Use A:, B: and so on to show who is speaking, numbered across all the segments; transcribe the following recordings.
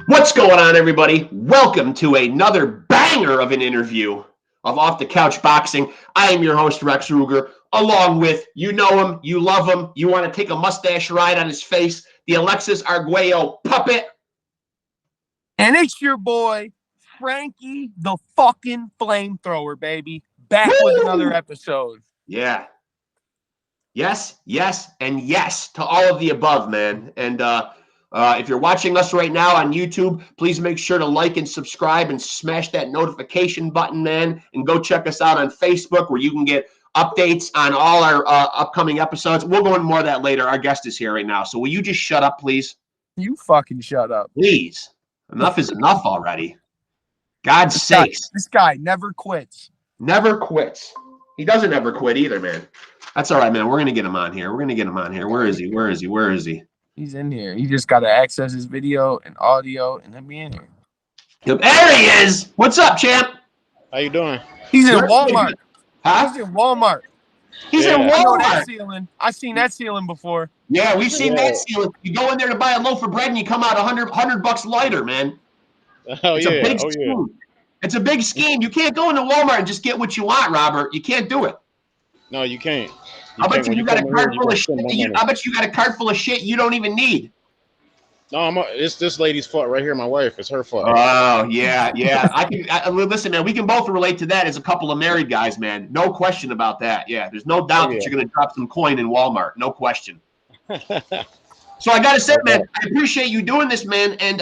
A: What's going on, everybody? Welcome to another banger of an interview of Off the Couch Boxing. I am your host, Rex Ruger, along with, you know him, you love him, you want to take a mustache ride on his face, the Alexis Arguello puppet.
B: And it's your boy, Frankie the fucking flamethrower, baby. Back with another episode.
A: Yeah. Yes, and yes to all of the above, man. And if you're watching us right now on YouTube, please make sure to like and subscribe and smash that notification button, man. And go check us out on Facebook where you can get updates on all our upcoming episodes. We'll go into more of that later. Our guest is here right now. So will you just shut up, please?
B: You fucking shut up.
A: Please. Enough is enough already. God's sakes.
B: This guy never quits.
A: Never quits. He doesn't ever quit either, man. That's all right, man. We're going to get him on here. Where is he?
B: He's in here. You just got to access his video and audio and then be in here.
A: Yep. There he is. What's up, champ?
C: How you doing?
B: He's in Wal-Mart.
A: Huh?
B: He's in Walmart.
A: He's in
B: I know
A: Walmart.
B: that ceiling. I've seen that ceiling before.
A: Yeah, we've seen that ceiling. You go in there to buy a loaf of bread and you come out $100 lighter, man.
C: It's a big scheme.
A: It's a big scheme. You can't go into Walmart and just get what you want, Robert. You can't do it.
C: No, you can't.
A: I bet you got a cart full of shit. I bet you got a cart full of shit you don't even need.
C: No, it's this lady's fault right here. My wife. It's her fault.
A: Oh, yeah. Listen, man, we can both relate to that as a couple of married guys, man. No question about that. Yeah, there's no doubt that you're going to drop some coin in Walmart. No question. So I got to say, man, I appreciate you doing this, man. And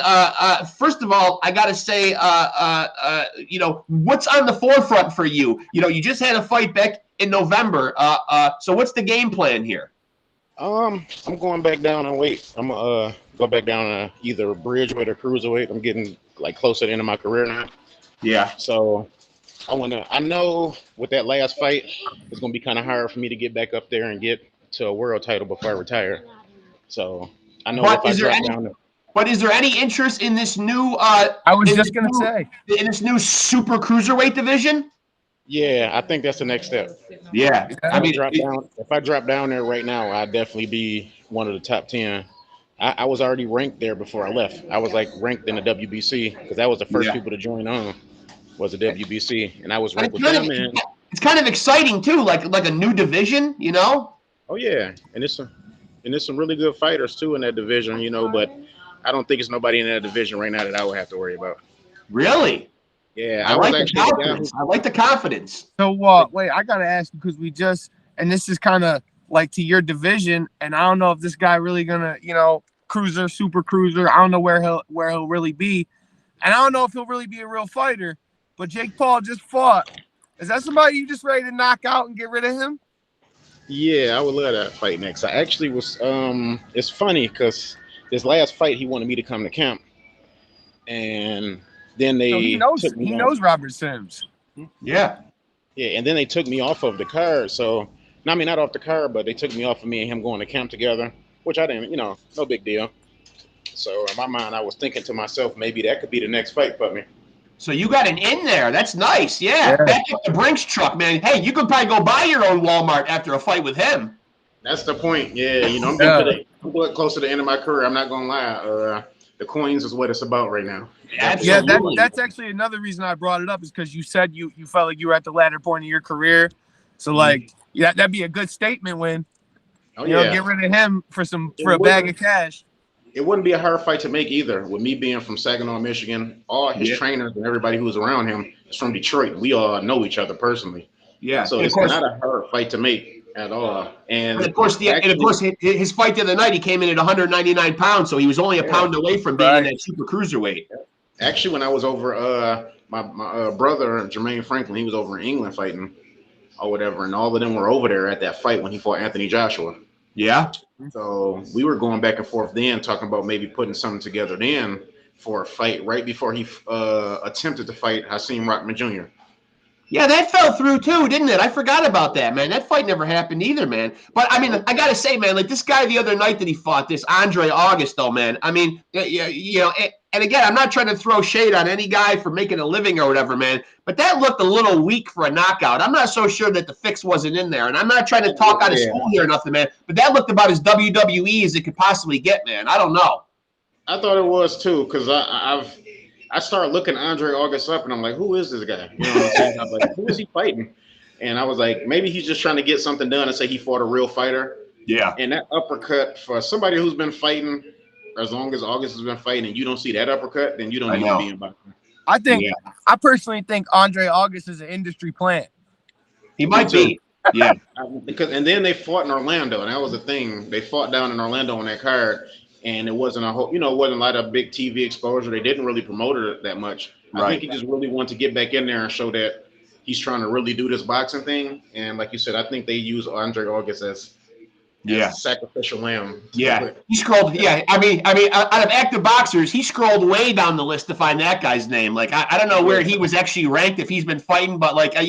A: first of all, I got to say, what's on the forefront for you? You know, you just had a fight back in November. So what's the game plan here?
C: I'm going back down on weight. I'm gonna go back down to either bridgeweight or cruiserweight. I'm getting like close to the end of my career now.
A: Yeah.
C: So I know with that last fight, it's gonna be kind of hard for me to get back up there and get to a world title before I retire. So I know
A: But is there any interest in this new?
B: I was just gonna say
A: in this new super cruiserweight division.
C: Yeah, I think that's the next step.
A: Yeah, I mean,
C: if I drop down there right now, I'd definitely be one of the top 10. I was already ranked there before I left. I was like ranked in the WBC because that was the first people to join on was the WBC, and I was ranked with them. And
A: it's kind of exciting too, like a new division, you know?
C: Oh yeah, and there's some really good fighters too in that division, you know. But I don't think it's nobody in that division right now that I would have to worry about.
A: Really?
C: Yeah,
A: I like the confidence.
B: So, wait, I got to ask you because and this is kind of like to your division, and I don't know if this guy really gonna, cruiser, super cruiser. I don't know where he'll really be, and I don't know if he'll really be a real fighter. But Jake Paul just fought. Is that somebody you just ready to knock out and get rid of him?
C: Yeah, I would love that fight next. I actually was. It's funny because this last fight he wanted me to come to camp, and then he
B: knows Robert SIMMS.
A: Yeah.
C: Yeah, and then they took me off of the card. So, I mean, not off the card, but they took me off of me and him going to camp together, which I didn't, no big deal. So, in my mind, I was thinking to myself, maybe that could be the next fight for me.
A: So you got an in there. That's nice. Yeah. Back up the Brinks truck, man. Hey, you could probably go buy your own Walmart after a fight with him.
C: That's the point. Yeah, I'm getting close to the end of my career. I'm not going to lie. The coins is what it's about right now.
B: Yeah, that's actually another reason I brought it up is because you said you felt like you were at the latter point of your career. So that'd be a good statement when get rid of him for a bag of cash.
C: It wouldn't be a hard fight to make either. With me being from Saginaw, Michigan, all his trainers and everybody who was around him is from Detroit. We all know each other personally.
A: Yeah.
C: So it's not a hard fight to make at all. And
A: of course, his fight the other night, he came in at 199 pounds, so he was only a pound away from being in that super cruiserweight.
C: Actually, when I was over, my brother Jermaine Franklin, he was over in England fighting or whatever, and all of them were over there at that fight when he fought Anthony Joshua.
A: Yeah.
C: So we were going back and forth then, talking about maybe putting something together then for a fight right before he attempted to fight Hakeem Rockman Jr.
A: Yeah, that fell through too, didn't it? I forgot about that, man. That fight never happened either, man. But I mean, I gotta say, man, like this guy the other night that he fought, this Andre Augusto, man. I mean, and again, I'm not trying to throw shade on any guy for making a living or whatever, man. But that looked a little weak for a knockout. I'm not so sure that the fix wasn't in there, and I'm not trying to talk out of school here or nothing, man. But that looked about as WWE as it could possibly get, man. I don't know.
C: I thought it was too, because I started looking Andre August up, and I'm like, who is this guy? You know what I'm saying? I was like, who is he fighting? And I was like, maybe he's just trying to get something done and say he fought a real fighter.
A: Yeah.
C: And that uppercut for somebody who's been fighting as long as August has been fighting, and you don't see that uppercut, then you don't need to be in boxing.
B: I personally think Andre August is an industry plant.
A: He might be. Yeah.
C: And then they fought in Orlando, and that was the thing. They fought down in Orlando on that card, and it wasn't it wasn't a lot of big TV exposure. They didn't really promote it that much. I think he just really wanted to get back in there and show that he's trying to really do this boxing thing. And like you said, I think they use Andre August as sacrificial lamb.
A: Yeah, he scrolled. Yeah, I mean, out of active boxers, he scrolled way down the list to find that guy's name. Like, I don't know where he was actually ranked if he's been fighting, but like, I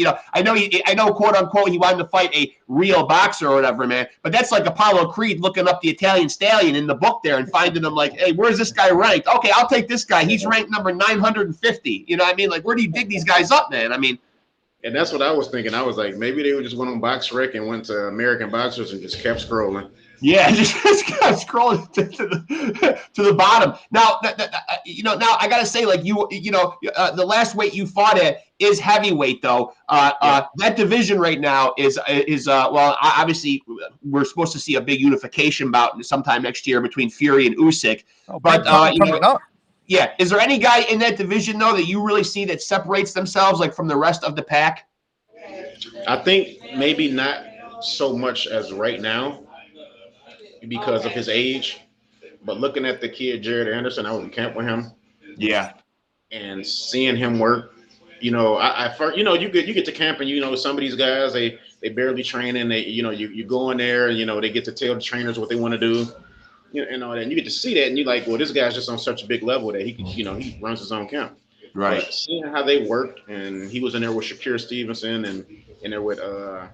A: know, quote unquote, he wanted to fight a real boxer or whatever, man. But that's like Apollo Creed looking up the Italian Stallion in the book there and finding him like, hey, where's this guy ranked? Okay, I'll take this guy. He's ranked number 950. You know what I mean? Like, where do you dig these guys up, man? I mean.
C: And that's what I was thinking. I was like, maybe they just went on BoxRec and went to American Boxers and just kept scrolling.
A: Yeah, just kept scrolling to the bottom. Now, now I gotta say, like the last weight you fought at is heavyweight, though. That division right now is well, obviously we're supposed to see a big unification bout sometime next year between Fury and Usyk. Yeah. Is there any guy in that division, though, that you really see that separates themselves like from the rest of the pack?
C: I think maybe not so much as right now because of his age. But looking at the kid, Jared Anderson, I was in camp with him.
A: Yeah.
C: And seeing him work, you get to camp and, some of these guys, they barely train and you go in there and, they get to tell the trainers what they want to do. And all that, and you get to see that, and you're like, well, this guy's just on such a big level that he can, he runs his own camp.
A: Right.
C: But seeing how they worked, and he was in there with Shakir Stevenson and in there with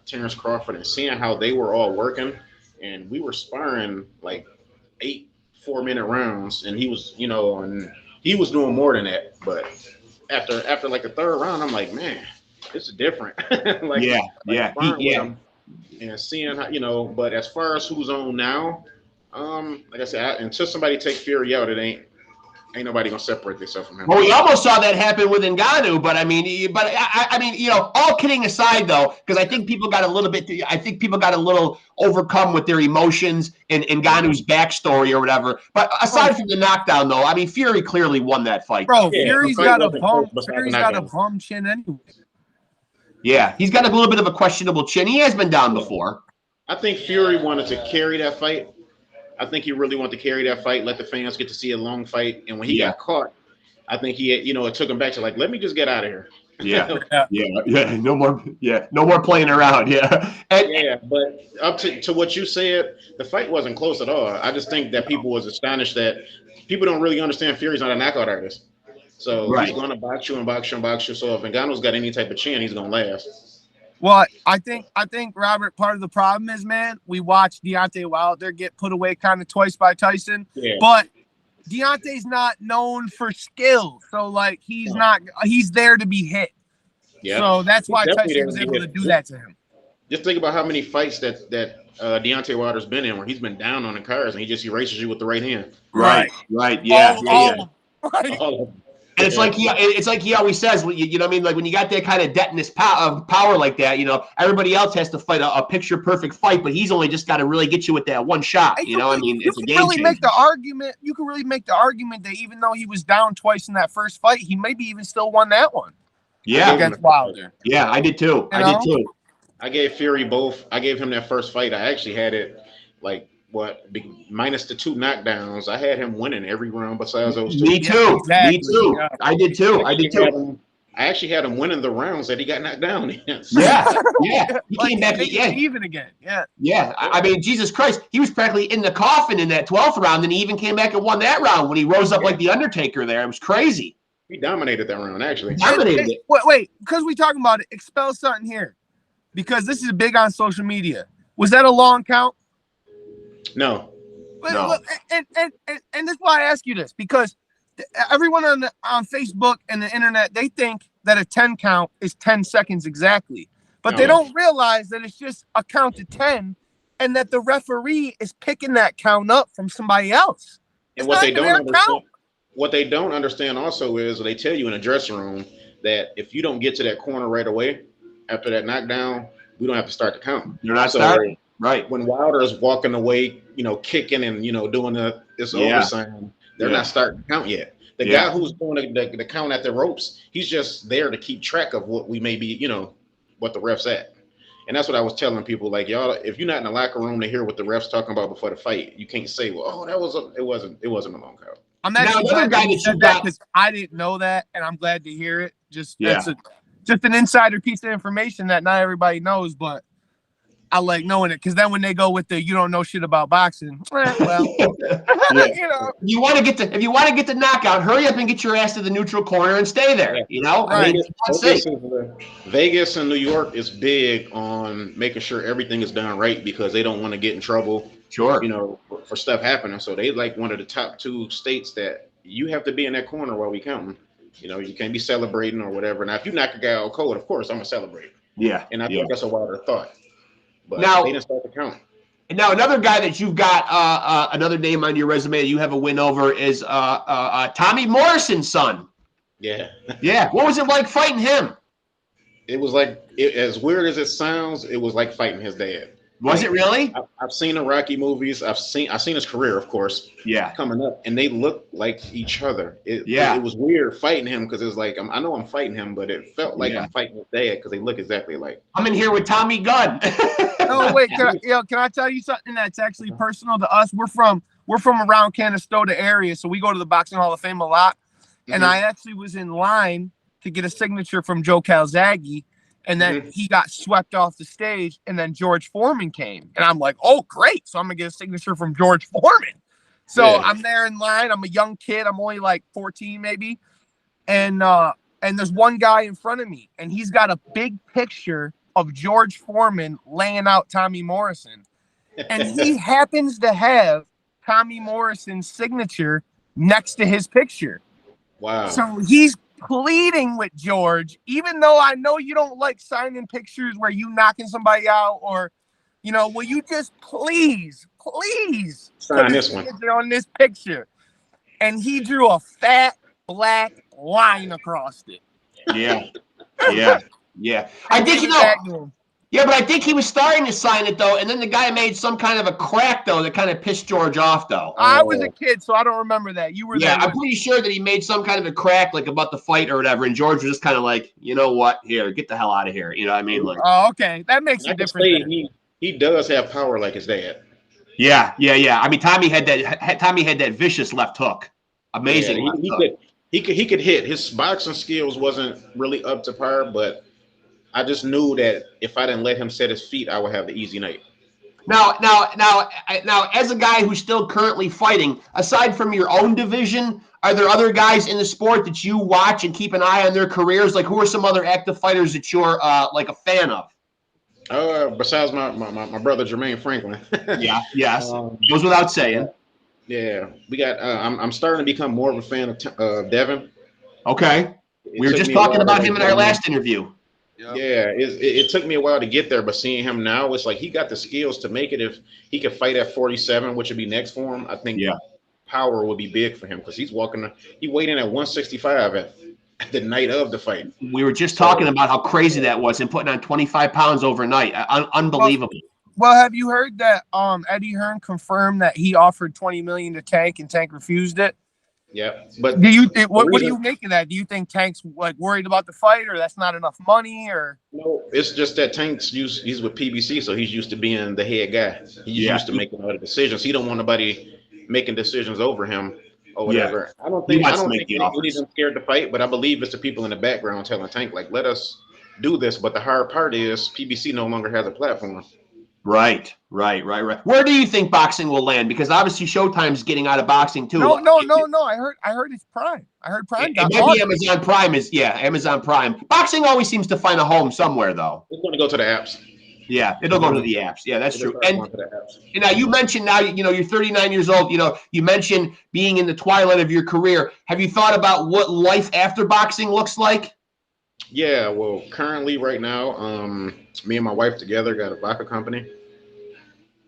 C: Terrence Crawford, and seeing how they were all working, and we were sparring like 8 4-minute rounds, and he was, and he was doing more than that. But after like the third round, I'm like, man, this is different. And seeing how, but as far as who's on now. Like I said, until somebody take Fury out, it ain't nobody gonna separate themselves from him.
A: Well, we almost saw that happen with Ngannou, but I mean, all kidding aside, though, because I think people got a little overcome with their emotions in Ngannou's backstory or whatever. But aside from the knockdown, though, I mean, Fury clearly won that fight.
B: Bro, Fury's got a bum chin anyway.
A: Yeah, he's got a little bit of a questionable chin. He has been down before.
C: I think Fury wanted to carry that fight. I think he really wanted to carry that fight, let the fans get to see a long fight. And when he got caught, I think he had, it took him back to like, let me just get out of here.
A: Yeah. No more playing around. Yeah.
C: But up to what you said, the fight wasn't close at all. I just think that people was astonished that people don't really understand Fury's not a knockout artist. So he's going to box you and box you and box you. So if Ngannou's got any type of chin, he's going to last.
B: Well, I think Robert, part of the problem is, man, we watched Deontay Wilder get put away kind of twice by Tyson, but Deontay's not known for skill, so like he's there to be hit. Yeah. So that's why Tyson was able to do that to him.
C: Just think about how many fights that Deontay Wilder's been in where he's been down on the cards and he just erases you with the right hand.
A: Right. Yeah.
B: Right.
C: All of them.
A: And it's like he always says, you know what I mean? Like when you got that kind of detonous power like that, everybody else has to fight a picture perfect fight, but he's only just got to really get you with that one shot. It's a game changer.
B: You can really make the argument that even though he was down twice in that first fight, he maybe even still won that one.
A: Yeah,
B: against Wilder.
A: Yeah, I did too.
C: I gave Fury both. I gave him that first fight. I actually had it like. Minus the 2 knockdowns, I had him winning every round besides those 2.
A: Me too.
B: Exactly.
A: Me too. Yeah. I did too.
C: I actually had him winning the rounds that he got knocked down in.
A: Yeah. He came back
B: even again.
A: Yeah. I mean, Jesus Christ, he was practically in the coffin in that 12th round, and he even came back and won that round when he rose up like the Undertaker there. It was crazy.
C: He dominated that round, actually.
B: Wait, because we talking about it, expel something here. Because this is big on social media. Was that a long count?
C: No.
B: And this is why I ask you this, because everyone on Facebook and the internet, they think that a 10 count is 10 seconds exactly, but they don't realize that it's just a count to 10 and that the referee is picking that count up from somebody else.
C: And
B: It's not even their account.
C: what they don't understand also is they tell you in a dressing room that if you don't get to that corner right away after that knockdown, we don't have to start the count.
A: You're not
C: So
A: starting. Right.
C: when Wilder is walking away, kicking and doing this over sign, they're not starting the count yet. The guy who's doing the count at the ropes, he's just there to keep track of what we may be, what the ref's at. And that's what I was telling people, like, y'all, if you're not in the locker room to hear what the ref's talking about before the fight, you can't say, well, oh, it wasn't a long count.
B: I'm actually glad that you said that because I didn't know that, and I'm glad to hear it. Just an insider piece of information that not everybody knows, but I like knowing it because then when they go with the "you don't know shit about boxing," well,
A: if you want to get the knockout, hurry up and get your ass to the neutral corner and stay there.
B: Right.
C: Vegas and New York is big on making sure everything is done right because they don't want to get in trouble.
A: Sure.
C: For stuff happening. So they like one of the top 2 states that you have to be in that corner while we counting. You can't be celebrating or whatever. Now, if you knock a guy out cold, of course I'm gonna celebrate.
A: Yeah.
C: And I think that's a Wilder thought. But
A: now,
C: they didn't start the count.
A: And now another guy that you've got another name on your resume that you have a win over is Tommy Morrison's son.
C: Yeah.
A: Yeah. What was it like fighting him?
C: It was like, as weird as it sounds, it was like fighting his dad.
A: Was it really?
C: I've seen the Rocky movies. I've seen his career, of course.
A: Yeah.
C: Coming up, and they look like each other. It was weird fighting him because it was like I know I'm fighting him, but it felt like I'm fighting his dad because they look exactly alike.
A: I'm in here with Tommy Gunn.
B: No, wait. Can I tell you something that's actually personal to us? We're from around Canastota area, so we go to the Boxing Hall of Fame a lot. Mm-hmm. And I actually was in line to get a signature from Joe Calzaghe. And then he got swept off the stage, and then George Foreman came. And I'm like, oh, great. So I'm going to get a signature from George Foreman. So I'm there in line. I'm a young kid. I'm only like 14 maybe. And there's one guy in front of me, and he's got a big picture of George Foreman laying out Tommy Morrison. And he happens to have Tommy Morrison's signature next to his picture.
C: Wow.
B: So he's pleading with George, even though I know you don't like signing pictures where you knocking somebody out or, will you just please
C: sign this one
B: on this picture? And he drew a fat black line across it.
A: Yeah. I think Yeah, but I think he was starting to sign it though, and then the guy made some kind of a crack though that kind of pissed George off though.
B: I was a kid, so I don't remember that. You were there.
A: Yeah, I'm pretty sure that he made some kind of a crack like about the fight or whatever, and George was just kind of like, you know what, here, get the hell out of here. You know what I mean? Like,
B: oh, okay, that makes a difference.
C: He does have power like his dad.
A: Yeah. I mean, Tommy had that vicious left hook. Amazing.
C: Yeah, he could hit. His boxing skills wasn't really up to par, but I just knew that if I didn't let him set his feet, I would have the easy night.
A: Now, as a guy who's still currently fighting, aside from your own division, are there other guys in the sport that you watch and keep an eye on their careers? Like, who are some other active fighters that you're like a fan of?
C: Besides my brother Jermaine Franklin.
A: Yes, goes without saying.
C: Yeah, we got. I'm starting to become more of a fan of Devin.
A: Okay, we were just talking about him in our last interview.
C: Yeah, it took me a while to get there, but seeing him now, it's like he got the skills to make it. If he could fight at 47, which would be next for him, I think power would be big for him because he weighed in at 165 at the night of the fight.
A: We were just talking about how crazy that was and putting on 25 pounds overnight. Unbelievable.
B: Well, have you heard that Eddie Hearn confirmed that he offered $20 million to Tank and Tank refused it?
C: Yeah, but
B: what do you make of that? Do you think Tank's like worried about the fight, or that's not enough money, or?
C: No, it's just that he's with PBC, so he's used to being the head guy. He's used to making all the decisions. He don't want nobody making decisions over him or whatever. Yeah. I don't think anybody's scared to fight, but I believe it's the people in the background telling Tank like, let us do this. But the hard part is PBC no longer has a platform.
A: Right. Where do you think boxing will land? Because obviously Showtime's getting out of boxing too.
B: No. I heard it's Prime. I heard Prime got
A: maybe Amazon Prime is Amazon Prime. Boxing always seems to find a home somewhere though.
C: It's going to go to the apps.
A: Yeah, it'll go to the apps. Yeah, that's true. And now you mentioned you're 39 years old. You mentioned being in the twilight of your career. Have you thought about what life after boxing looks like?
C: Yeah, well, currently right now, me and my wife together got a vodka company.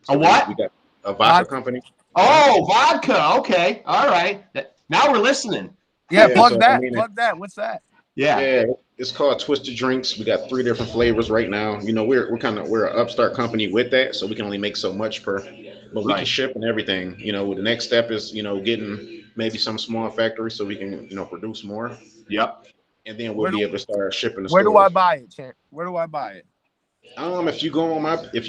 A: A what?
C: We got a vodka company.
A: Oh, vodka. Okay. All right. Now we're listening.
B: Yeah,
C: Yeah,
B: plug
C: so I
B: that.
C: mean,
B: Plug that. What's that?
A: Yeah.
C: yeah, it's called Twisted Drinks. We got 3 different flavors right now. You know, we're an upstart company with that, so we can only make so much per, but we can
A: Right.
C: ship and everything. You know, the next step is getting maybe some small factory so we can produce more,
A: Yep.
C: and then we'll
B: Where
C: be
B: do
C: able to start shipping to
B: where do I
C: stores.
B: buy it, champ? Where do I buy it?
C: If you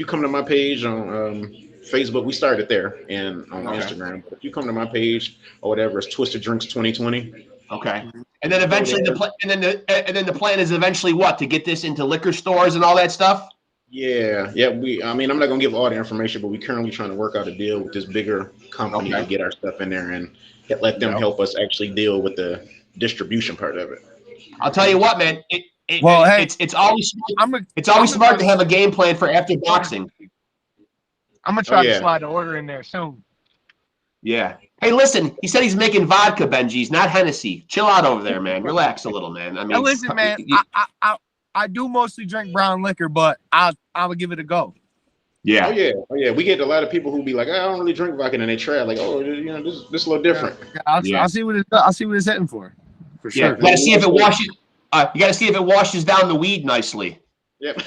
C: come to my page on Facebook, we started there, and on
A: Okay.
C: Instagram. But if you come to my page or whatever, it's Twisted Drinks 2020.
A: Okay.
B: Mhm.
A: And then
C: You go
A: eventually
C: there.
A: and then the plan is eventually what, to get this into liquor stores and all that stuff.
C: Yeah, yeah. I mean, I'm not gonna give all the information, but we currently trying to work out a deal with this bigger company to
A: Okay.
C: get our stuff in there and let them
A: Yep.
C: help us actually deal with the distribution part of it.
A: I'll tell you what, man.
B: Well, hey, I'm gonna
A: it's always
B: try
A: smart to have a game plan for after boxing.
B: I'm gonna
C: Oh
B: try to
C: yeah,
B: slide the order in there soon.
A: Yeah. Hey, listen. He said he's making vodka, Benji's, not Hennessy. Chill out over there, man. Relax a little, man. I
B: Now
A: mean,
B: listen, man. I do mostly drink brown liquor, but I'll give it a go.
C: oh
A: yeah.
C: yeah, oh yeah. We get a lot of people who be like, I don't really drink vodka, and they try like, oh, this is a little
B: Yeah,
C: different.
B: yeah,
A: Yeah.
B: I'll see what it's hitting for
A: Yeah.
B: sure.
A: You gotta
C: We
A: see if it
C: also,
A: washes. You gotta see if it washes down the weed nicely.
C: yep.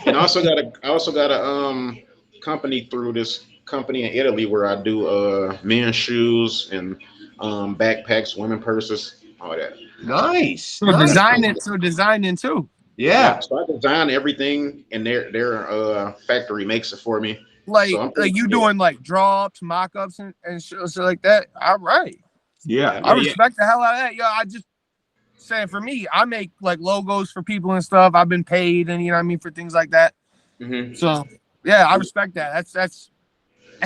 C: And I also got a company through this company in Italy where I do men's shoes and backpacks, women purses, all that.
A: Nice.
B: So
A: Nice.
C: Got a company.
B: designing too.
C: Yeah,
A: Yeah.
C: so I design everything, and their factory makes it for me. So I'm
B: Like
C: pretty,
B: you
C: yeah,
B: doing like draw ups, mock ups, and shit like that. All right.
A: Yeah.
B: I
A: Yeah. Yeah.
B: respect the hell out of that. Yo, I just saying for me, I make like logos for people and stuff. I've been paid and you know what I mean for things like that.
C: hmm
B: So yeah, I respect that. That's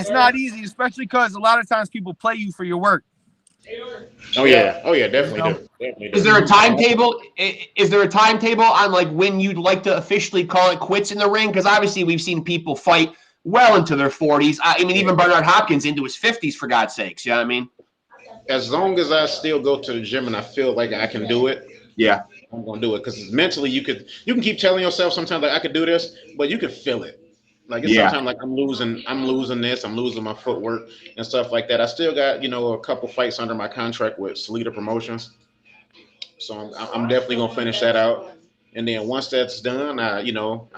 B: not easy, especially because a lot of times people play you for your work.
C: oh yeah,
B: You
C: definitely
B: know,
C: do, definitely
A: Is there a
C: do.
A: timetable? Is there a timetable on like when you'd like to officially call it quits in the ring? Because obviously we've seen people fight well into their 40s. I mean, even Bernard Hopkins into his 50s, for God's sakes. You know what I mean?
C: As long as I still go to the gym and I feel like I can do it,
A: Yeah.
C: I'm gonna do it. Because mentally, you can keep telling yourself sometimes like I could do this, but you can feel it. Like it's
A: Yeah.
C: sometimes like I'm losing this, I'm losing my footwork and stuff like that. I still got a couple fights under my contract with Salida Promotions, so I'm definitely gonna finish that out. And then once that's done, I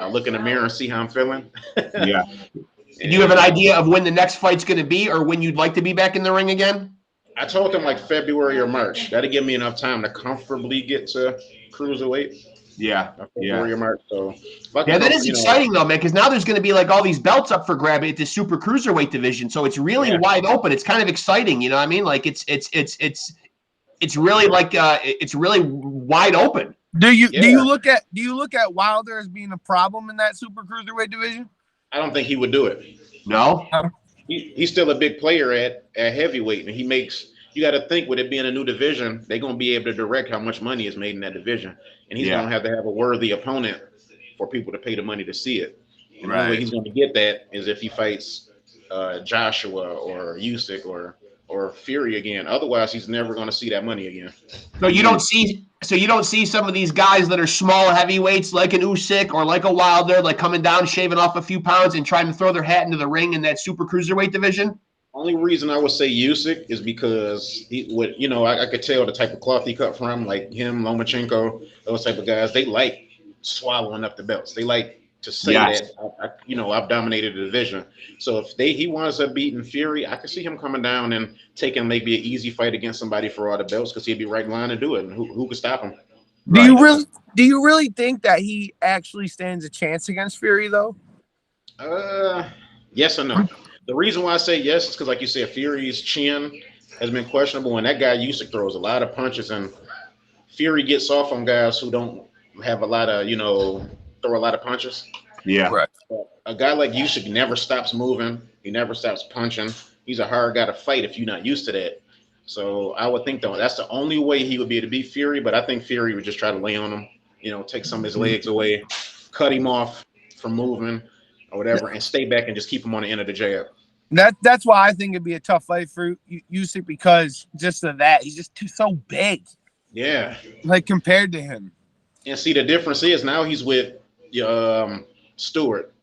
C: look in the mirror and see how I'm feeling.
A: Yeah. Do you have
C: And
A: an idea of when the next fight's going to be or when you'd like to be back in the ring again?
C: I told them like February or March. That'll give me enough time to comfortably get to cruiserweight.
A: Yeah. Yeah.
C: February or March. So if I can
A: Yeah, that
C: come,
A: is exciting though, man, because now there's going to be like all these belts up for grab at the super cruiserweight division. So it's really
C: yeah,
A: wide open. It's kind of exciting, you know what I mean? Like it's really like it's really wide open.
B: do you
C: yeah.
B: do you look at Wilder as being a problem in that super cruiserweight division?
C: I don't think he would do it.
A: No?
C: He's still a big player at heavyweight, and he makes. You got to think with it being a new division, they're gonna be able to direct how much money is made in that division, and he's
A: Yeah.
C: gonna have to have a worthy opponent for people to pay the money to see it. And the only way
A: Right.
C: he's gonna get that is if he fights Joshua or Usyk or Fury again. Otherwise, he's never gonna see that money again.
A: So you don't see some of these guys that are small heavyweights like an Usyk or like a Wilder like coming down, shaving off a few pounds and trying to throw their hat into the ring in that super cruiserweight division?
C: Only reason I would say Usyk is because he would, I could tell the type of cloth he cut from, like him, Lomachenko, those type of guys. They like swallowing up the belts. They like to say
A: Yes.
C: that I've dominated the division. So if he winds up beating Fury, I could see him coming down and taking maybe an easy fight against somebody for all the belts because he'd be right in line to do it. And who could stop him?
B: Do you really think that he actually stands a chance against Fury though?
C: Yes or no. The reason why I say yes is because, like you said, Fury's chin has been questionable, and that guy Usyk throws a lot of punches, and Fury gets off on guys who don't have a lot of, throw a lot of punches.
A: Yeah.
B: Right.
C: But a guy like Usyk never stops moving. He never stops punching. He's a hard guy to fight if you're not used to that. So I would think though that's the only way he would be able to beat Fury. But I think Fury would just try to lay on him, take some of his legs away, cut him off from moving or whatever, and stay back and just keep him on the end of the jab.
B: That's why I think it'd be a tough fight for Usyk because just of that he's just so big.
C: Yeah.
B: Like compared to him.
C: And see, the difference is now he's with Stewart,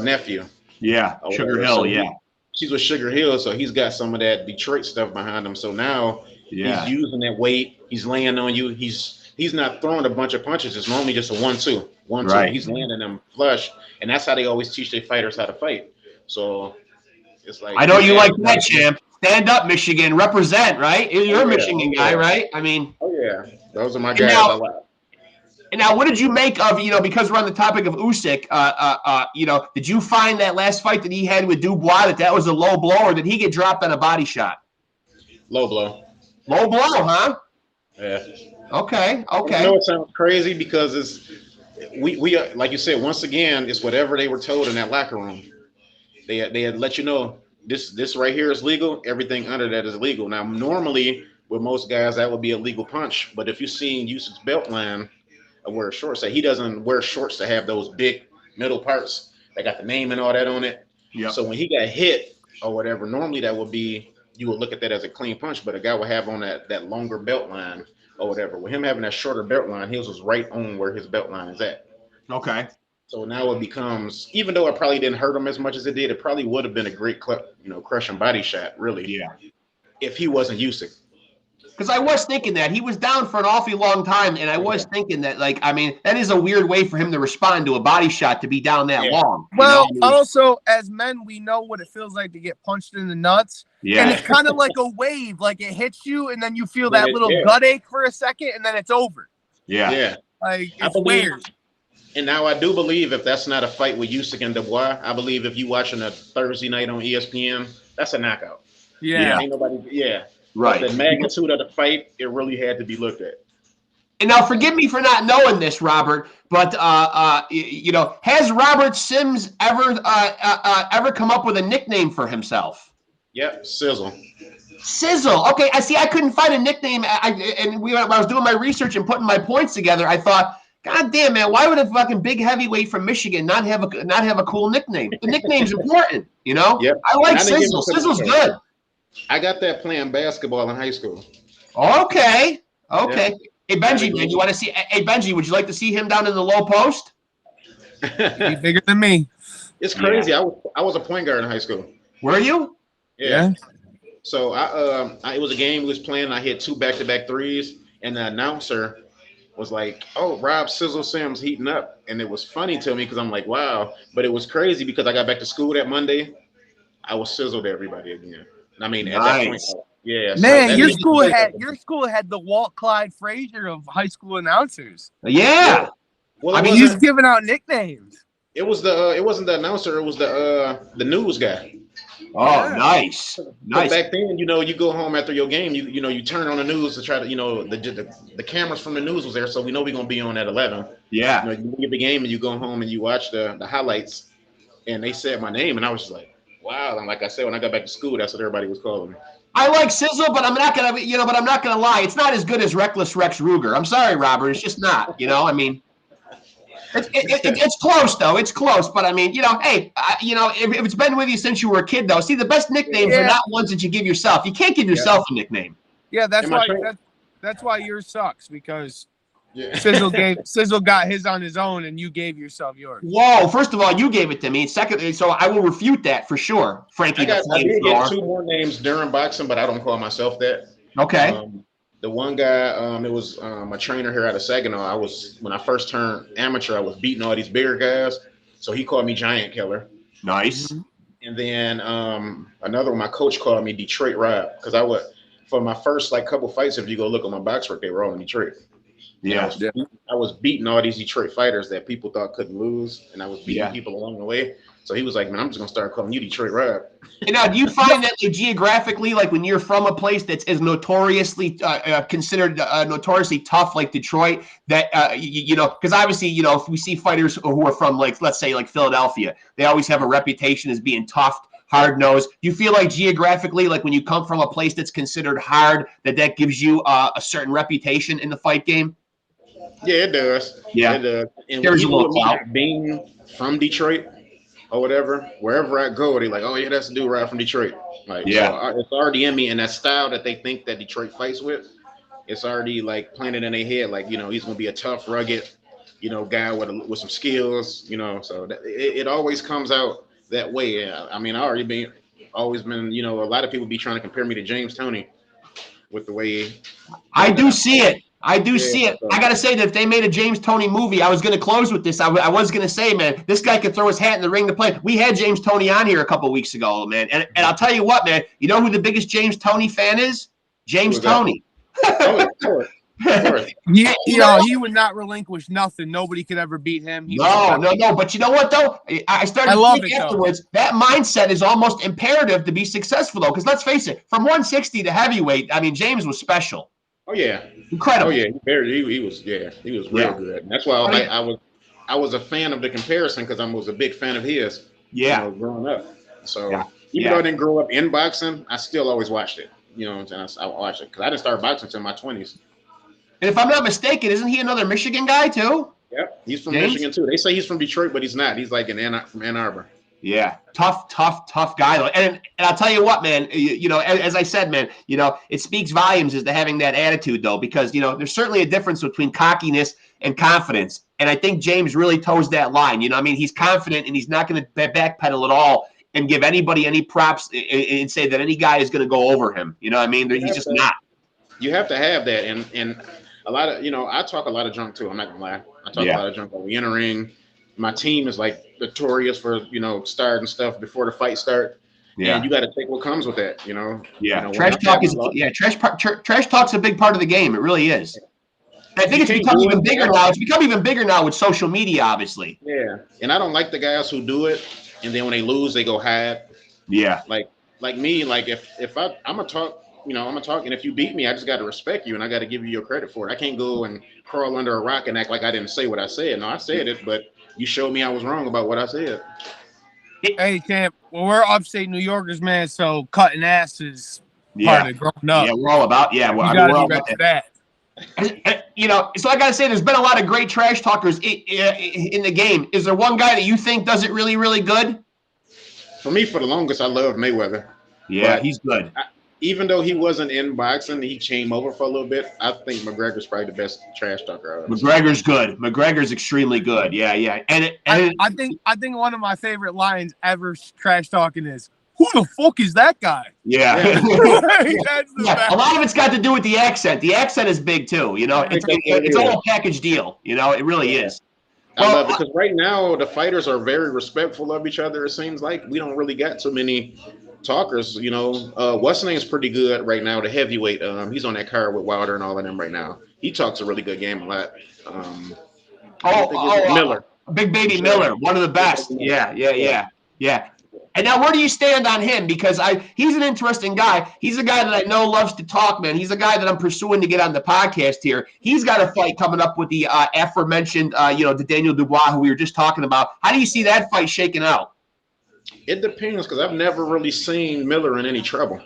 C: nephew.
A: Yeah. Sugar Hill.
C: So
A: Yeah.
C: she's with Sugar Hill, so he's got some of that Detroit stuff behind him. So now
A: Yeah.
C: he's using that weight. He's laying on you. He's not throwing a bunch of punches. It's normally just a 1-2, 1-2.
A: Right.
C: He's landing them flush, and that's how they always teach their fighters how to fight. So it's like
A: I know you like that,
C: like,
A: champ. Stand up, Michigan. Represent, right? You're a Michigan guy, right? I mean,
C: oh yeah, those are my
A: and
C: guys.
A: now,
C: I like.
A: and now, what did you make of, because we're on the topic of Usyk, did you find that last fight that he had with Dubois that was a low blow, or did he get dropped on a body shot?
C: Low blow.
A: Low blow, huh?
C: Yeah.
A: Okay.
C: I know it sounds crazy because it's we like you said, once again, it's whatever they were told in that locker room. They had let you know this right here is legal. Everything under that is illegal. Now, normally with most guys that would be a legal punch, but if you've seen Usyk's belt line of where shorts say he doesn't wear shorts to have those big middle parts that got the name and all that on it.
A: Yeah.
C: So when he got hit or whatever, normally that would be you would look at that as a clean punch, but a guy would have on that longer belt line or whatever. With him having that shorter belt line, his was right on where his belt line is at.
A: Okay.
C: So now it becomes, even though it probably didn't hurt him as much as it did, it probably would have been a great, crushing body shot, really.
A: Yeah.
C: If he wasn't Usyk.
A: Because I was thinking that he was down for an awfully long time, and I was thinking that, that is a weird way for him to respond to a body shot to be down that long.
B: Well, also, as men, we know what it feels like to get punched in the nuts.
A: Yeah.
B: And it's kind of like a wave. Like, it hits you, and then you feel that little gut ache for a second, and then it's over.
A: Yeah.
C: Yeah.
B: Like, it's weird.
C: And now I do believe if that's not a fight with Usyk and Dubois, I believe if you watching a Thursday night on ESPN, that's a knockout.
B: Yeah.
C: Ain't nobody,
A: Right.
C: The magnitude of the fight, it really had to be looked at.
A: And now, forgive me for not knowing this, Robert, but has Robert SIMMS ever come up with a nickname for himself?
C: Yep, SIZZL.
A: SIZZL. Okay, I couldn't find a nickname. When I was doing my research and putting my points together, I thought, God damn, man, why would a fucking big heavyweight from Michigan not have a cool nickname? The nickname's important,
C: Yep.
A: I like SIZZL. SIZZL's good.
C: I got that playing basketball in high school.
A: Okay.
C: Yeah.
A: Hey, Benji, man, you want to see? Hey, Benji, would you like to see him down in the low post?
B: He's bigger than me.
C: It's crazy. I was a point guard in high school.
A: Were you?
B: Yeah.
C: So it was a game we was playing. I hit 2 back-to-back threes, and the announcer was like, "Oh, Rob SIZZL SIMMS heating up," and it was funny to me because I'm like, "Wow!" But it was crazy because I got back to school that Monday. I was sizzled to everybody again. I mean, at that point, yeah.
B: Man,
C: so
B: your school had the Walt Clyde Frazier of high school announcers.
A: Yeah.
C: Well,
B: I mean, he's giving out nicknames.
C: It was it wasn't the announcer. It was the news guy.
A: Oh, nice.
C: Back then, you go home after your game, you turn on the news to try to, the cameras from the news was there, so we know we're gonna be on at 11.
A: Yeah.
C: You get the game and you go home and you watch the highlights, and they said my name, and I was just like, wow. And like I said, when I got back to school, that's what everybody was calling me.
A: I like SIZZL, but I'm not gonna lie. It's not as good as Reckless Rex Ruger. I'm sorry, Robert. It's just not. I mean, it's close though. It's close, but I mean, hey, if it's been with you since you were a kid, though. See, the best nicknames are not ones that you give yourself. You can't give yourself a nickname.
B: Yeah, that's why yours sucks, because SIZZL got his on his own, and you gave yourself yours.
A: Whoa! First of all, you gave it to me. Secondly, so I will refute that for sure. Frankie,
C: I did get 2 more names during boxing, but I don't call myself that.
A: Okay.
C: The one guy, it was a trainer here out of Saginaw. When I first turned amateur, I was beating all these bigger guys, so he called me Giant Killer.
A: Nice.
C: And then another one, my coach called me Detroit Rob, because for my first couple fights, if you go look at my box work, they were all in Detroit.
A: Yeah.
C: I was beating all these Detroit fighters that people thought couldn't lose, and I was beating people along the way. So he was like, "Man, I'm just gonna start calling you Detroit Rob."
A: And now, do you find that geographically, like when you're from a place that's as notoriously considered notoriously tough, like Detroit, that because obviously, if we see fighters who are from, let's say, Philadelphia, they always have a reputation as being tough, hard-nosed. Do you feel like geographically, like when you come from a place that's considered hard, that gives you a certain reputation in the fight game?
C: Yeah, it does.
A: Yeah,
C: it does. And
A: there's a little clout.
C: Being from Detroit or whatever, wherever I go, they're like, "Oh yeah, that's the dude right from Detroit." So it's already in me, and that style that they think that Detroit fights with, it's already planted in their head. He's gonna be a tough, rugged, guy with some skills. So it always comes out that way. I mean, I already been always been, you know, a lot of people be trying to compare me to James Toney with the way
A: I do see it. I do see it.
C: so.
A: I got to say that if they made a James Toney movie, I was going to close with this. I was going to say, man, this guy could throw his hat in the ring to play. We had James Toney on here a couple weeks ago, man. And I'll tell you what, man, you know who the biggest James Toney fan is? James Toney.
C: Oh, of course. Of course.
B: He would not relinquish nothing. Nobody could ever beat him.
A: No. But you know what, though? I started to think afterwards, that mindset is almost imperative to be successful, though. Because let's face it, from 160 to heavyweight, I mean, James was special.
C: Oh, yeah.
A: Incredible.
C: Oh, yeah. He was real good. And that's why I was a fan of the comparison because I was a big fan of his.
A: Yeah.
C: You know, growing up. So even though I didn't grow up in boxing, I still always watched it. You know what I'm saying? I watched it because I didn't start boxing until my 20s.
A: And if I'm not mistaken, isn't he another Michigan guy too?
C: Yep, he's from Michigan too. They say he's from Detroit, but he's not. He's like from Ann Arbor.
A: Yeah, tough guy though. And I'll tell you what, man. You know, as I said, man. You know, it speaks volumes as to having that attitude though, because you know there's certainly a difference between cockiness and confidence. And I think James really toes that line. You know, I mean, he's confident and he's not going to backpedal at all and give anybody any props and say that any guy is going to go over him. You know what I mean? He's just not.
C: You have to have that, and a lot of, you know, I talk a lot of junk too. I'm not gonna lie. I talk a lot of junk over in the ring. My team is like notorious for, you know, starting stuff before the fight start. Yeah. And you got to take what comes with that, you know.
A: Yeah.
C: You know,
A: trash talk trash talk's a big part of the game. It really is. And I think it's become even bigger now. It's become even bigger now with social media, obviously.
C: Yeah. And I don't like the guys who do it, and then when they lose, they go hide.
A: Yeah.
C: Like me, like if I'm gonna talk. You know, I'm gonna talk, and if you beat me, I just got to respect you, and I got to give you your credit for it. I can't go and crawl under a rock and act like I didn't say what I said. No, I said it, but you showed me I was wrong about what I said.
B: Hey, Champ, well, we're upstate New Yorkers, man, so cutting ass is part of growing up.
A: Yeah, we're all about, we're all about that. You know, so I got to say, there's been a lot of great trash talkers in the game. Is there one guy that you think does it really, really good?
C: For me, for the longest, I loved Mayweather.
A: Yeah, but he's good.
C: Even though he wasn't in boxing, he came over for a little bit. I think McGregor's probably the best trash talker.
A: McGregor's good. McGregor's extremely good. Yeah. And
B: I think one of my favorite lines ever trash talking is, "Who the fuck is that guy?"
A: Yeah.
B: That's
A: a lot of it's got to do with the accent. The accent is big too. You know, it's a whole package deal. You know, it really is.
C: I love it because right now the fighters are very respectful of each other. It seems like we don't really got so many talkers, you know. What's his name's pretty good right now, the heavyweight. He's on that card with Wilder and all of them right now. He talks a really good game a lot. Miller.
A: Big Baby Miller, one of the best. Yeah. And now where do you stand on him? Because he's an interesting guy. He's a guy that I know loves to talk, man. He's a guy that I'm pursuing to get on the podcast here. He's got a fight coming up with the aforementioned, the Daniel Dubois, who we were just talking about. How do you see that fight shaking out?
C: It depends, because I've never really seen Miller in any trouble.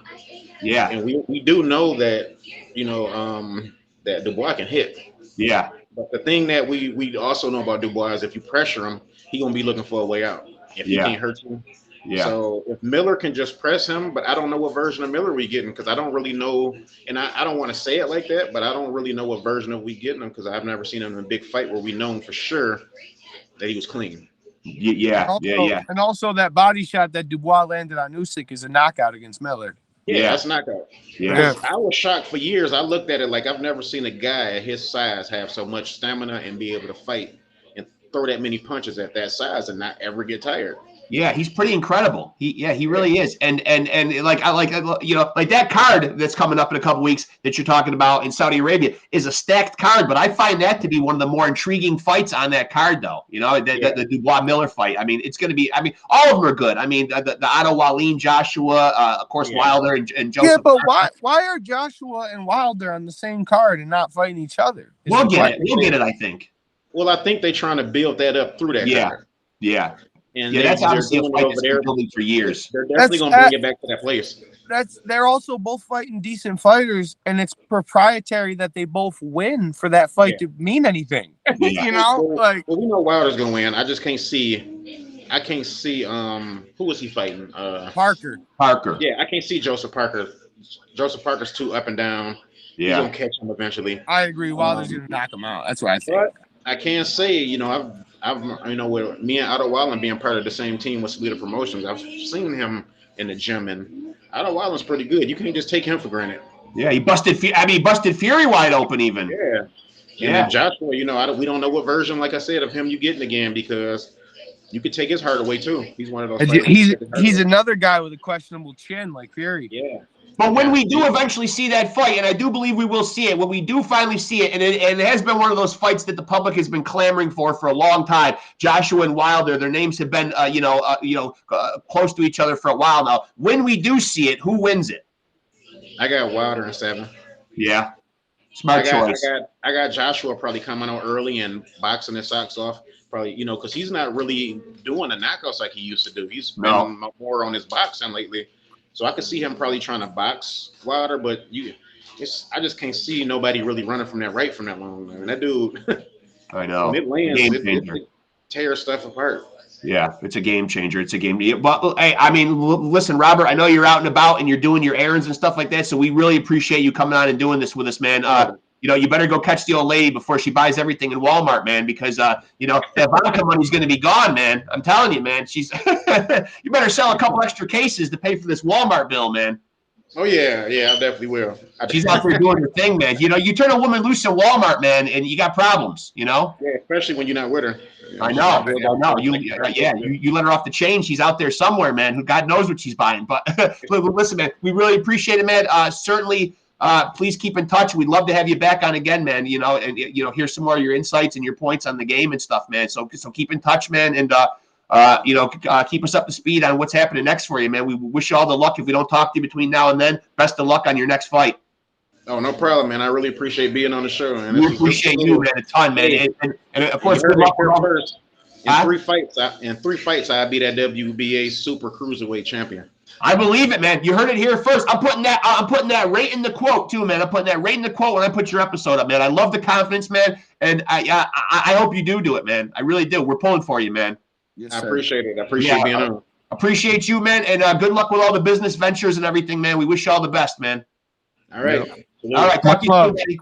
A: Yeah.
C: And we do know that, you know, that Dubois can hit.
A: Yeah.
C: But the thing that we also know about Dubois is if you pressure him, he's going to be looking for a way out. If he can't hurt you. Yeah. So if Miller can just press him, but I don't know what version of Miller we getting, because I don't really know, and I don't want to say it like that, but I don't really know what version of we getting him, because I've never seen him in a big fight where we know for sure that he was clean.
A: Yeah.
B: And also that body shot that Dubois landed on Usyk is a knockout against Miller.
C: Yeah, that's knockout.
A: Yeah.
C: I was shocked for years. I looked at it like I've never seen a guy at his size have so much stamina and be able to fight and throw that many punches at that size and not ever get tired.
A: Yeah, he's pretty incredible. He really is. And like that card that's coming up in a couple weeks that you're talking about in Saudi Arabia is a stacked card, but I find that to be one of the more intriguing fights on that card, though. You know, the Dubois Miller fight. I mean, it's going to be. I mean, all of them are good. I mean, the Otto Wallin, Joshua, of course, Wilder and Joseph.
B: Yeah, but why are Joshua and Wilder on the same card and not fighting each other?
A: We'll get it. I think.
C: Well, I think they're trying to build that up through that card.
A: Yeah.
C: And
A: that's obviously a fight that's been building for years.
C: They're definitely going to bring it back to that place.
B: They're also both fighting decent fighters, and it's proprietary that they both win for that fight to mean anything. You know,
C: well, we know Wilder's going to win. I just can't see. Who was he fighting?
B: Parker.
C: Yeah, I can't see Joseph Parker. Joseph Parker's too up and down.
A: Yeah,
C: he's going to catch him eventually.
B: I agree. Wilder's going to knock him out. That's what I think.
C: But I can't say, you know, I've with me and Otto Wallin being part of the same team with Salida Promotions, I've seen him in the gym, and Otto Wallin's pretty good. You can't just take him for granted.
A: Yeah, he busted Fury wide open even.
C: Yeah. And then Joshua, you know, we don't know what version, like I said, of him you getting again, because you could take his heart away too. He's one of those fighters.
B: He's another guy with a questionable chin like Fury.
C: Yeah.
A: But when we do eventually see that fight, and I do believe we will see it, when we do finally see it, and it has been one of those fights that the public has been clamoring for a long time. Joshua and Wilder, their names have been, close to each other for a while now. When we do see it, who wins it?
C: I got Wilder in 7.
A: Yeah, smart choice.
C: I got Joshua probably coming out early and boxing his socks off. Probably, you know, because he's not really doing the knockouts like he used to do. He's been more on his boxing lately. So I could see him probably trying to box Wilder, but I just can't see nobody really running from that right from that long. I mean, that dude.
A: I know.
C: When it lands, it tears stuff apart.
A: Yeah, it's a game changer. It's a game. But hey, I mean, listen, Robert, I know you're out and about and you're doing your errands and stuff like that. So we really appreciate you coming on and doing this with us, man. You better go catch the old lady before she buys everything in Walmart, man, because, that vodka money's going to be gone, man. I'm telling you, man. She's you better sell a couple extra cases to pay for this Walmart bill, man.
C: Oh, yeah. Yeah, I definitely will.
A: She's out there doing her thing, man. You know, you turn a woman loose in Walmart, man, and you got problems, you know?
C: Yeah, especially when you're not with her.
A: I know. You let her off the chain. She's out there somewhere, man. Who God knows what she's buying. But listen, man, we really appreciate it, man. Certainly, please keep in touch. We'd love to have you back on again, man. You know, and hear some more of your insights and your points on the game and stuff, man. So keep in touch, man, and keep us up to speed on what's happening next for you, man. We wish you all the luck if we don't talk to you between now and then. Best of luck on your next fight.
C: Oh, no problem, man. I really appreciate being on the show. Man.
A: We appreciate you, man, a ton, man. And of course, good luck
C: first. In 3 fights, I'll be that WBA Super Cruiserweight champion.
A: I believe it, man. You heard it here first. I'm putting that right in the quote too, man. I'm putting that right in the quote when I put your episode up, man. I love the confidence, man, and I hope you do it, man. I really do. We're pulling for you, man.
C: Yes, I appreciate it. I appreciate being on.
A: Appreciate you, man, and good luck with all the business ventures and everything, man. We wish you all the best, man.
C: All right.
A: Yeah. All right. Talk to you soon, buddy.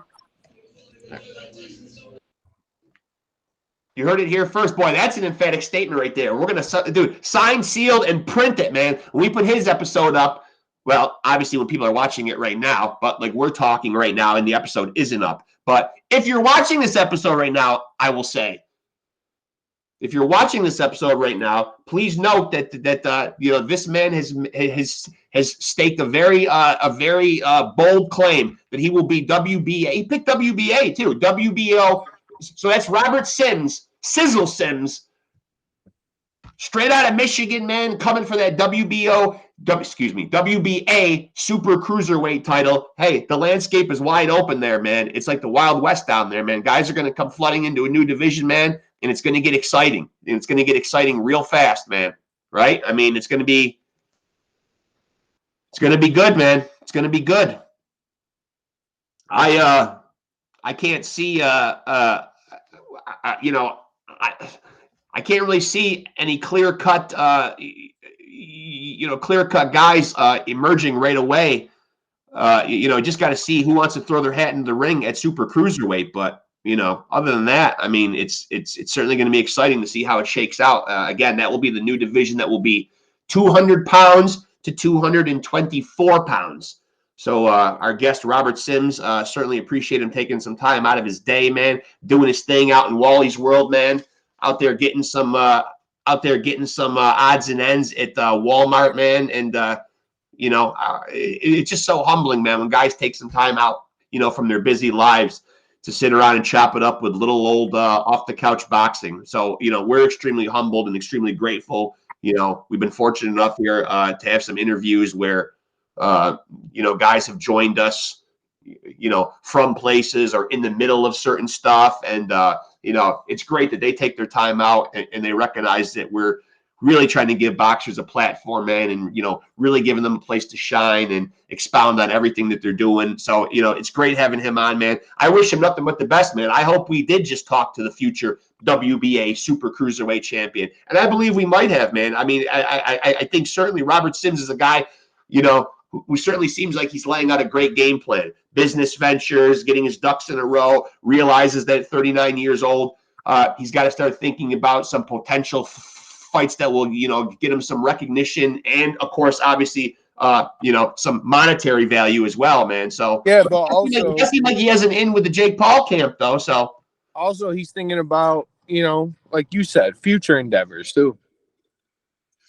A: You heard it here first. Boy, that's an emphatic statement right there. We're going to sign, sealed, and print it, man. When we put his episode up, well, obviously when people are watching it right now, but like we're talking right now and the episode isn't up. But if you're watching this episode right now, I will say, if you're watching this episode right now, please note that this man has staked a very bold claim that he will be WBA. He picked WBA too, WBO. So that's Robert SIMMS, SIZZL SIMMS, straight out of Michigan, man, coming for that WBA Super Cruiserweight title. Hey, the landscape is wide open there, man. It's like the Wild West down there, man. Guys are going to come flooding into a new division, man, and it's going to get exciting. And it's going to get exciting real fast, man. Right? I mean, it's going to be good, man. It's going to be good. I can't see I can't really see any clear-cut guys emerging right away. Just got to see who wants to throw their hat in the ring at Super Cruiserweight. But other than that, I mean, it's certainly going to be exciting to see how it shakes out. Again, that will be the new division that will be 200 pounds to 224 pounds. So our guest, Robert SIMMS, certainly appreciate him taking some time out of his day, man, doing his thing out in Wally's world, man, out there getting some odds and ends at Walmart, man. And, it's just so humbling, man, when guys take some time out, from their busy lives to sit around and chop it up with little old off-the-couch boxing. So, we're extremely humbled and extremely grateful. We've been fortunate enough here to have some interviews where, guys have joined us, from places or in the middle of certain stuff. And, it's great that they take their time out and they recognize that we're really trying to give boxers a platform, man, and, really giving them a place to shine and expound on everything that they're doing. So, it's great having him on, man. I wish him nothing but the best, man. I hope we did just talk to the future WBA Super Cruiserweight champion. And I believe we might have, man. I mean, I think certainly Robert SIMMS is a guy, who certainly seems like he's laying out a great game plan. Business ventures, getting his ducks in a row, realizes that at 39 years old, he's got to start thinking about some potential fights that will, get him some recognition and, of course, obviously, some monetary value as well, man. So
B: yeah, but
A: it does seem like he has an in with the Jake Paul camp, though. So
B: also he's thinking about, like you said, future endeavors too.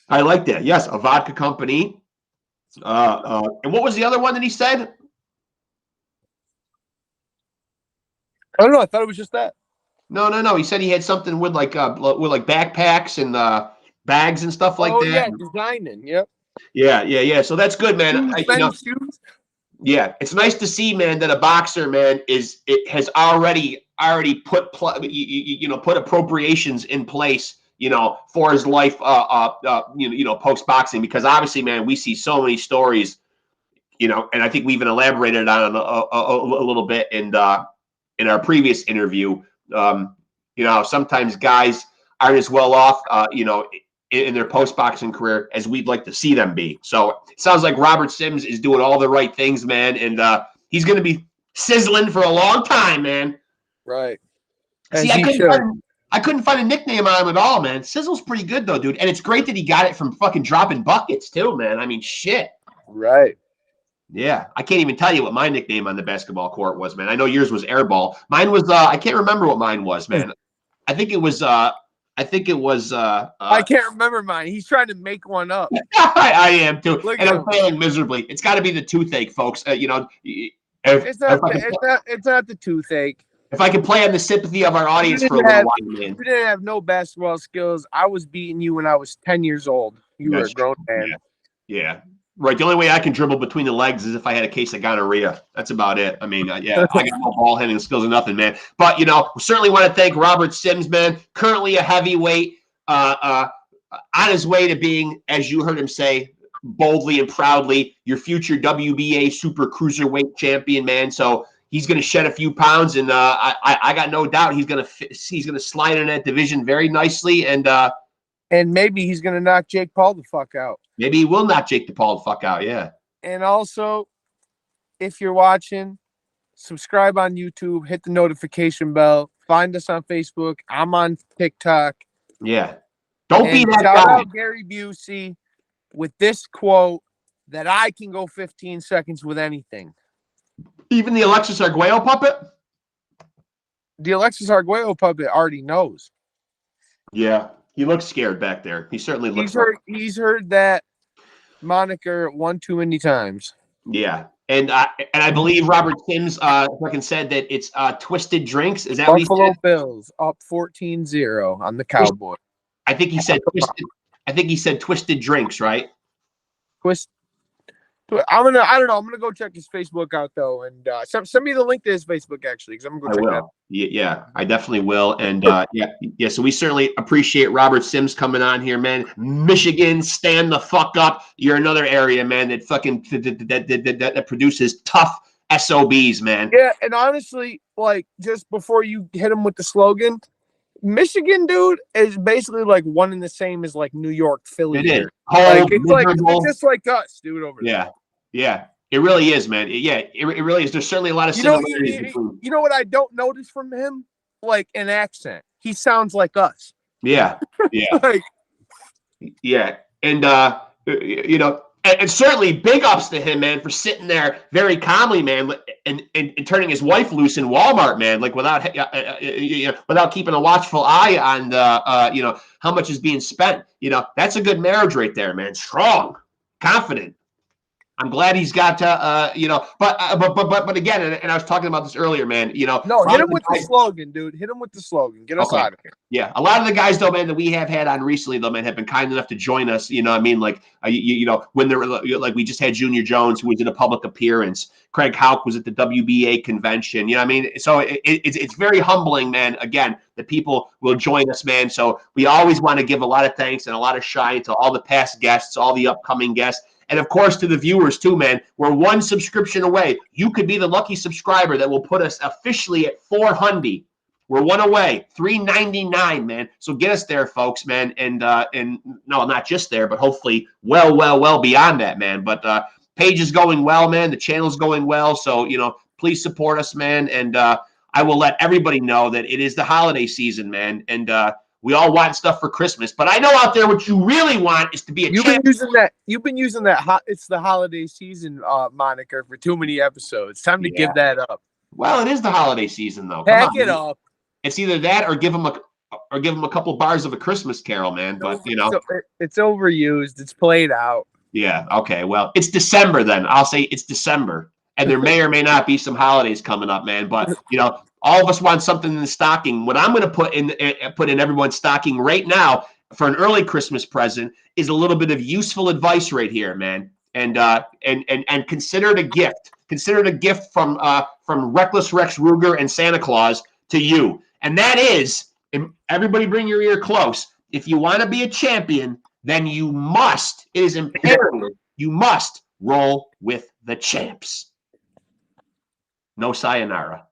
A: I like that. Yes, a vodka company. And what was the other one that he said?
B: I don't know. I thought it was just that.
A: No. He said he had something with like backpacks and bags and stuff like that.
B: Yeah, designing. Yep.
A: Yeah. So that's good, man.
B: Shoes.
A: Yeah, it's nice to see, man, that a boxer, man, has already put put appropriations in place, for his life, post boxing, because obviously, man, we see so many stories, and I think we even elaborated on a little bit in our previous interview. Sometimes guys aren't as well off, in their post-boxing career as we'd like to see them be. So it sounds like Robert Simms is doing all the right things, man, and he's going to be sizzling for a long time, man.
B: Right.
A: See, I couldn't find a nickname on him at all, man. Sizzle's pretty good, though, dude. And it's great that he got it from fucking dropping buckets, too, man. I mean, shit.
B: Right.
A: Yeah. I can't even tell you what my nickname on the basketball court was, man. I know yours was Airball. Mine was, I can't remember what mine was, man. I think it was, I
B: can't remember mine. He's trying to make one up.
A: I am too.
B: Look
A: and I'm failing miserably. It's got to be the toothache, folks.
B: It's not the toothache.
A: If I can play on the sympathy of our audience for a little while, man.
B: You didn't have no basketball skills. I was beating you when I was 10 years old. You were a grown man.
A: Yeah. Right. The only way I can dribble between the legs is if I had a case of gonorrhea. That's about it. I mean, I got no ball handling skills or nothing, man. But, we certainly want to thank Robert Simms, man. Currently a heavyweight, on his way to being, as you heard him say, boldly and proudly, your future WBA super cruiserweight champion, man. So he's going to shed a few pounds, and I got no doubt he's going to slide in that division very nicely, and
B: maybe he's going to knock Jake Paul the fuck out.
A: Maybe he will knock Jake Paul the fuck out, yeah.
B: And also, if you're watching, subscribe on YouTube, hit the notification bell, find us on Facebook. I'm on TikTok.
A: Yeah. Don't be that
B: shout
A: guy.
B: Out Gary Busey with this quote that I can go 15 seconds with anything.
A: Even the Alexis Arguello puppet?
B: The Alexis Arguello puppet already knows.
A: Yeah. He looks scared back there. He certainly looks.
B: He's heard that moniker one too many times.
A: Yeah, and I believe Robert Simms fucking said that it's Twisted Drinks. Is that what he said?
B: Buffalo Bills up 14-0 on the Cowboys.
A: I think he said Twisted. I think he said Twisted Drinks, right?
B: I don't know. I'm gonna go check his Facebook out though, and send me the link to his Facebook actually, because I'm gonna go check that out.
A: Yeah, I definitely will. And yeah. So we certainly appreciate Robert Simms coming on here, man. Michigan, stand the fuck up. You're another area, man, that fucking that produces tough SOBs, man.
B: Yeah, and honestly, like just before you hit him with the slogan, Michigan, dude, is basically like one and the same as like New York, Philly.
A: It is.
B: It's just like us, dude, over there.
A: Yeah, it really is, man. It really is. There's certainly a lot of similarities.
B: You know what I don't notice from him? Like an accent. He sounds like us.
A: Yeah. Yeah. And, and certainly big ups to him, man, for sitting there very calmly, man, and turning his wife loose in Wal-Mart, man, like without keeping a watchful eye on how much is being spent. That's a good marriage right there, man. Strong, confident. I'm glad he's got but again, and I was talking about this earlier, man.
B: No, hit him with the slogan, dude. Hit him with the slogan. Get us out of here.
A: Yeah, a lot of the guys, though, man, that we have had on recently, though, man, have been kind enough to join us. You know what I mean? Like, when they're like, we just had Junior Jones, who was in a public appearance. Craig Houck was at the WBA convention. You know what I mean? So it's very humbling, man. Again, that people will join us, man. So we always want to give a lot of thanks and a lot of shine to all the past guests, all the upcoming guests. And, of course, to the viewers, too, man. We're one subscription away. You could be the lucky subscriber that will put us officially at 400. We're one away, $3.99, man. So get us there, folks, man. And no, not just there, but hopefully well beyond that, man. But page is going well, man. The channel's going well. So, please support us, man. And I will let everybody know that it is the holiday season, man. And We all want stuff for Christmas, but I know out there what you really want is to be a
B: You've
A: champion.
B: been using that. You've been using that. It's the holiday season moniker for too many episodes. Time to give that up.
A: Well, it is the holiday season, though. Come
B: Pack
A: on,
B: it
A: man.
B: up.
A: It's either that or give them a couple bars of A Christmas Carol, man. But you know,
B: it's overused. It's played out.
A: yeah. Okay. Well, it's December then. I'll say it's December, and there may or may not be some holidays coming up, man. But you know, all of us want something in the stocking. What I'm going to put in everyone's stocking right now for an early Christmas present is a little bit of useful advice right here, man. And consider it a gift. Consider it a gift from Reckless Rex Ruger and Santa Claus to you. And that is, everybody bring your ear close. If you want to be a champion, then you must, it is imperative, you must roll with the champs. No sayonara.